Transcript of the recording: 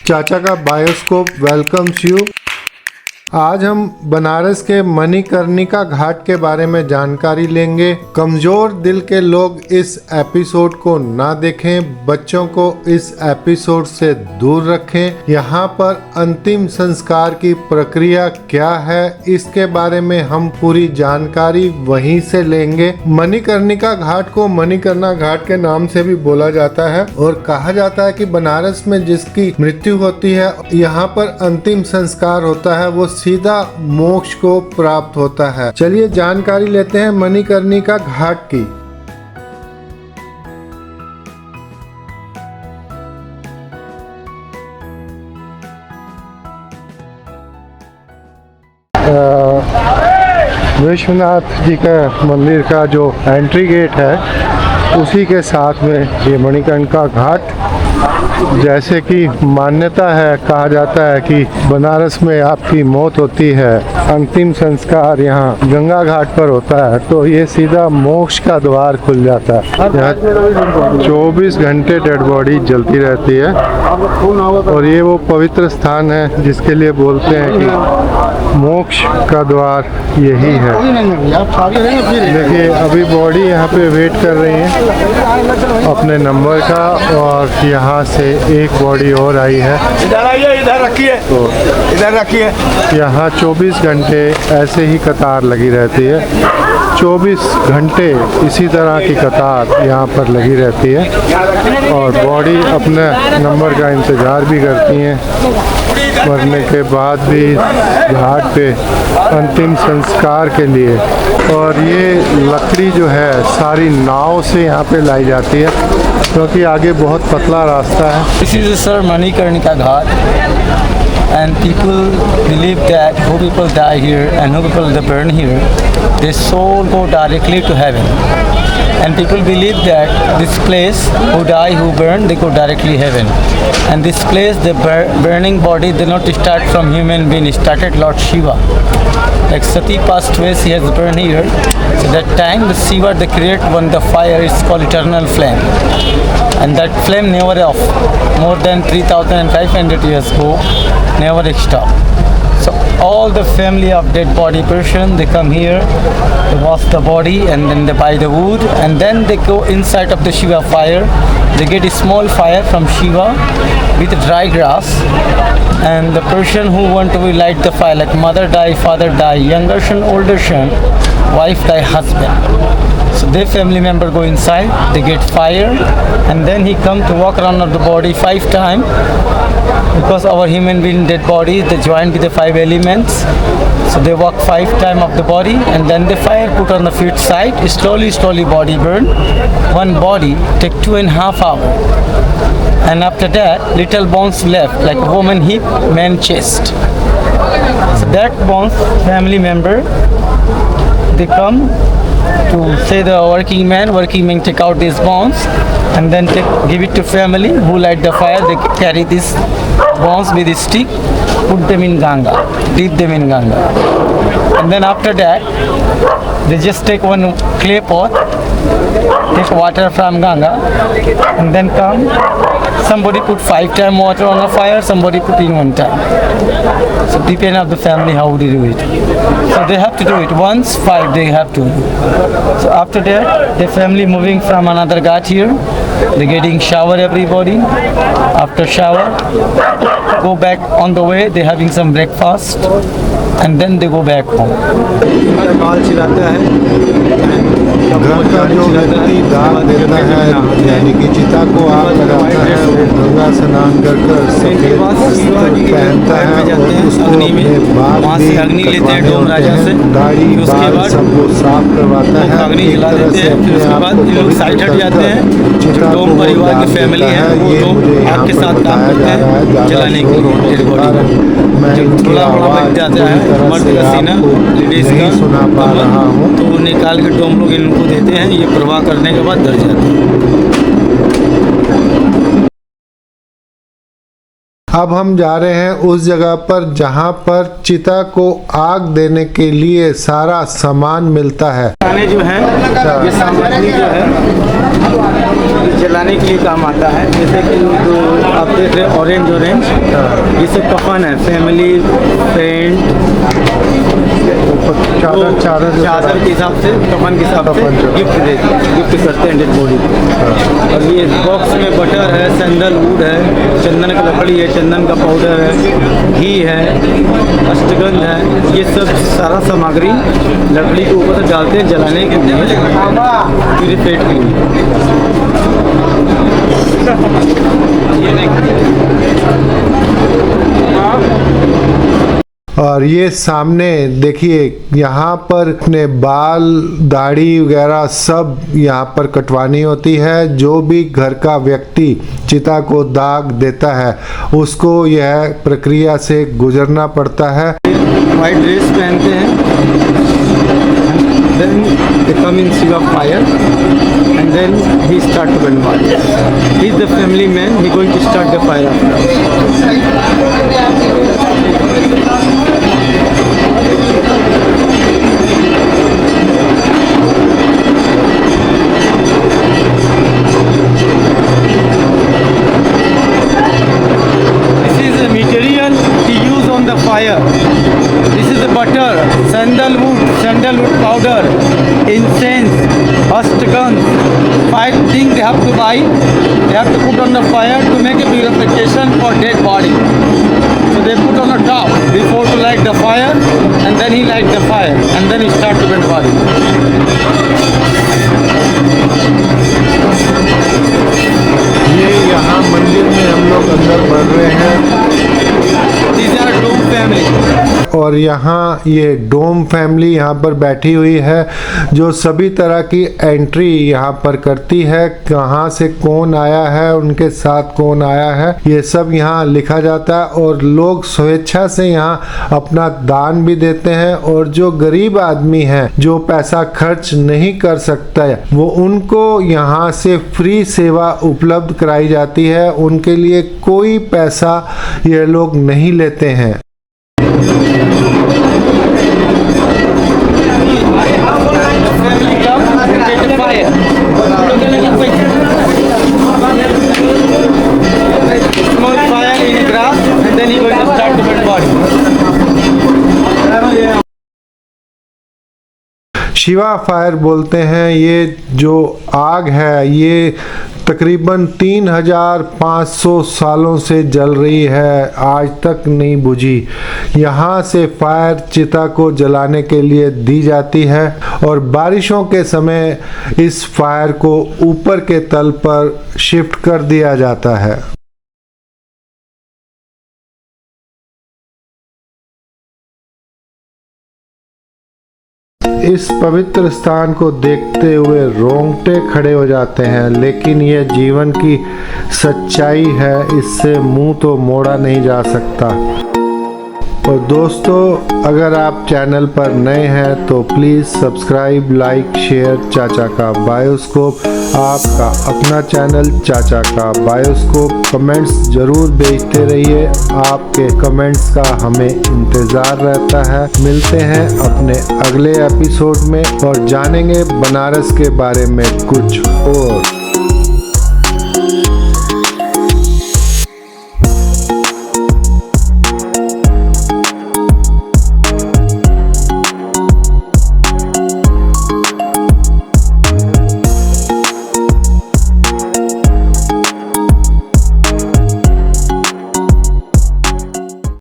चाचा का bioscope welcomes you. आज हम बनारस के मणिकर्णिका घाट के बारे में जानकारी लेंगे। कमजोर दिल के लोग इस एपिसोड को ना देखें, बच्चों को इस एपिसोड से दूर रखें। यहाँ पर अंतिम संस्कार की प्रक्रिया क्या है, इसके बारे में हम पूरी जानकारी वहीं से लेंगे। मणिकर्णिका घाट को मणिकर्णिका घाट के नाम से भी बोला जाता है और कहा जाता है कि बनारस में जिसकी मृत्यु होती है, यहाँ पर अंतिम संस्कार होता है, वो सीधा मोक्ष को प्राप्त होता है। चलिए जानकारी लेते हैं मणिकर्णिका घाट की। विश्वनाथ जी का मंदिर का जो एंट्री गेट है, उसी के साथ में ये मणिकर्णिका घाट। जैसे कि मान्यता है, कहा जाता है कि बनारस में आपकी मौत होती है, अंतिम संस्कार यहाँ गंगा घाट पर होता है, तो ये सीधा मोक्ष का द्वार खुल जाता है। यहाँ 24 घंटे डेड बॉडी जलती रहती है और ये वो पवित्र स्थान है जिसके लिए बोलते हैं कि मोक्ष का द्वार यही है। देखिए अभी बॉडी यहाँ पे वेट कर रही है अपने नंबर का, और यहाँ से एक बॉडी और आई है। इधर आइए, इधर रखिए, तो इधर रखिए। यहाँ 24 घंटे ऐसे ही कतार लगी रहती है। 24 घंटे इसी तरह की कतार यहाँ पर लगी रहती है और बॉडी अपने नंबर का इंतज़ार भी करती हैं। मरने के बाद भी घाट पे अंतिम संस्कार के लिए। और ये लकड़ी जो है सारी नाव से यहाँ पे लाई जाती है, क्योंकि आगे बहुत पतला रास्ता है। This is Sir Manikarnika Ghat, and people believe that who people die here and who people they burn here, their soul go directly to heaven. And people believe that this place, who die, who burn, they go directly heaven. And this place, the burning body, they not start from human being, started Lord Shiva. Like Sati passed away, she has burned here. So that time the Shiva, they create one the fire, it's called eternal flame. And that flame never off. More than 3,500 years ago, never stop. So all the family of dead body person, they come here, they wash the body, and then they buy the wood, and then they go inside of the Shiva fire. They get a small fire from Shiva with dry grass, and the person who want to light the fire, like mother die, father die, younger son, older son, wife die, husband. So their family member go inside, they get fire, and then he come to walk around of the body 5 times, because our human being dead body, they join with the 5 elements. So they walk 5 times of the body, and then the fire put on the feet side, slowly body burn. One body take 2.5 hours. And after that, little bones left, like woman hip, man chest. So that bones, family member, they come to say the working man take out these bones and then give it to family who light the fire. They carry these bones with a stick, put them in Ganga, dip them in Ganga. And then after that, they just take one clay pot, take water from Ganga, and then come. Somebody put 5 times water on the fire, somebody put in 1 time. So depend on the family how they do it. So they have to do it once, 5 they have to. So after that, the family moving from another ghat here. They getting shower everybody. After shower, go back on the way. They having some breakfast, and then they go back home. काल चिल्लाता है, घर का जो व्यक्ति दान देता है, यानी कि चिता को आग लगाता है, वो गंगा स्नान कर सफेद वस्त्र पहनता है और उसको अपने बाल भी कटवाने होते हैं, दाढ़ी बाल सबको साफ करवाता है। एक तरह से अपने आप को पवित्र करता है। चिता को वो दान देता है। ये मुझे यहाँ पर बताया जा रहा है। ज़्यादा शोर होने के कारण मैं इनकी आवाज़ पूरी तरह से आपको नहीं सुना पा रहा हूँ। तो निकाल के डोम लोग इनको देते हैं, ये प्रवाह करने के बाद डर जाते हैं। अब हम जा रहे हैं उस जगह पर जहां पर चिता को आग देने के लिए सारा सामान मिलता है। खाने जो है, ये सामग्री जो है जलाने के लिए काम आता है। जैसे कि जो आप देख रहे हैं ऑरेंज ये सब कफन है, फैमिली फ्रेंड चादर के हिसाब से, कफन के हिसाब से गिफ्ट करते हैं डेड बॉडी। और ये बॉक्स में बटर है, सैंडलवुड है, चंदन का लकड़ी है, चंदन का पाउडर है, घी है, अष्टगंध है, ये सब सारा सामग्री लकड़ी के ऊपर से डालते हैं जलाने के लिए, पूरे पेट के लिए। और ये सामने देखिए, यहाँ पर अपने बाल दाढ़ी वगैरह सब यहाँ पर कटवानी होती है। जो भी घर का व्यक्ति चिता को दाग देता है उसको यह प्रक्रिया से गुजरना पड़ता है। वाइट ड्रेस पहनते हैं, then they come in Shiva fire and then he start to burn body. He is the family man, he going to start the fire after. This is the material he use on the fire. This is the butter, sandalwood powder, incense, ashwagandha. 5 things they have to buy. They have to put on the fire to make a purification for dead body. So they put on the top before to light the fire, and then he light the fire, and then he start to burn body. ये यहाँ मंदिर में हम लोग अंदर बढ़ रहे हैं। These are dome family. और यहाँ ये डोम फैमिली यहाँ पर बैठी हुई है जो सभी तरह की एंट्री यहाँ पर करती है। कहाँ से कौन आया है, उनके साथ कौन आया है, ये सब यहाँ लिखा जाता है। और लोग स्वेच्छा से यहाँ अपना दान भी देते हैं। और जो गरीब आदमी है, जो पैसा खर्च नहीं कर सकता है, वो उनको यहाँ से फ्री सेवा उपलब्ध कराई जाती है। उनके लिए कोई पैसा ये लोग नहीं लेते हैं। शिवा फायर बोलते हैं। ये जो आग है ये तकरीबन 3500 सालों से जल रही है, आज तक नहीं बुझी। यहाँ से फायर चिता को जलाने के लिए दी जाती है और बारिशों के समय इस फायर को ऊपर के तल पर शिफ्ट कर दिया जाता है। इस पवित्र स्थान को देखते हुए रोंगटे खड़े हो जाते हैं, लेकिन यह जीवन की सच्चाई है, इससे मुंह तो मोड़ा नहीं जा सकता। और दोस्तों, अगर आप चैनल पर नए हैं तो प्लीज़ सब्सक्राइब, लाइक, शेयर चाचा का बायोस्कोप, आपका अपना चैनल चाचा का बायोस्कोप। कमेंट्स ज़रूर भेजते रहिए, आपके कमेंट्स का हमें इंतज़ार रहता है। मिलते हैं अपने अगले एपिसोड में और जानेंगे बनारस के बारे में कुछ और।